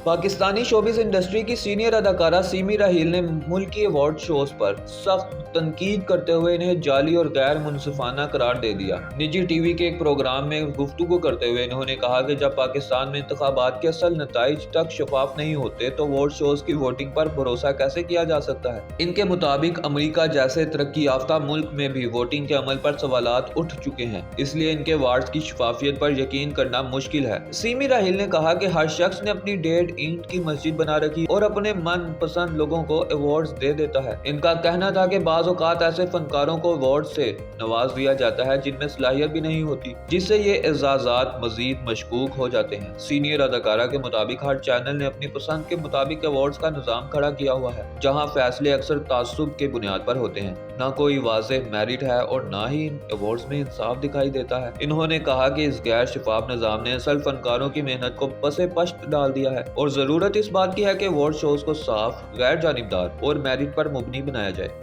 Pakistani showbiz industry کی senior اداکارہ semi Raheel نے ملکی ایوارڈ شوز پر سخت تنقید کرتے ہوئے انہیں جعلی اور غیر منصفانہ قرار دے دیا۔ نجی ٹی وی کے ایک پروگرام میں گفتگو کرتے ہوئے انہوں نے کہا کہ جب پاکستان میں انتخابات کے اصل نتائج تک شفاف نہیں ہوتے تو ایوارڈ شوز کی ووٹنگ پر بھروسہ کیسے کیا جا سکتا ہے۔ ان کے مطابق امریکہ جیسے ترقی یافتہ ملک میں بھی ووٹنگ کے عمل پر سوالات اٹھ چکے ہیں، اس لیے ان کے ایوارڈز کی شفافیت پر یقین کرنا مشکل ہے۔ سیمی راحیل نے کہا کہ ہر شخص نے اپنی ڈیڑھ اینٹ کی مسجد بنا رکھی اور اپنے من پسند لوگوں کو ایوارڈز دے دیتا ہے۔ ان کا کہنا تھا کہ بعض اوقات ایسے فنکاروں کو ایوارڈ سے نواز دیا جاتا ہے جن میں صلاحیت بھی نہیں ہوتی، جس سے یہ اعزازات مزید مشکوک ہو جاتے ہیں۔ سینئر اداکارہ کے مطابق ہر چینل نے اپنی پسند کے مطابق ایوارڈز کا نظام کھڑا کیا ہوا ہے، جہاں فیصلے اکثر تعصب کی بنیاد پر ہوتے ہیں۔ نہ کوئی واضح میرٹ ہے اور نہ ہی ان ایوارڈز میں انصاف دکھائی دیتا ہے۔ انہوں نے کہا کہ اس غیر شفاف نظام نے اصل فنکاروں کی محنت کو پس پشت ڈال دیا ہے اور ضرورت اس بات کی ہے کہ ایوارڈ شوز کو صاف، غیر جانبدار اور میرٹ پر مبنی بنایا جائے۔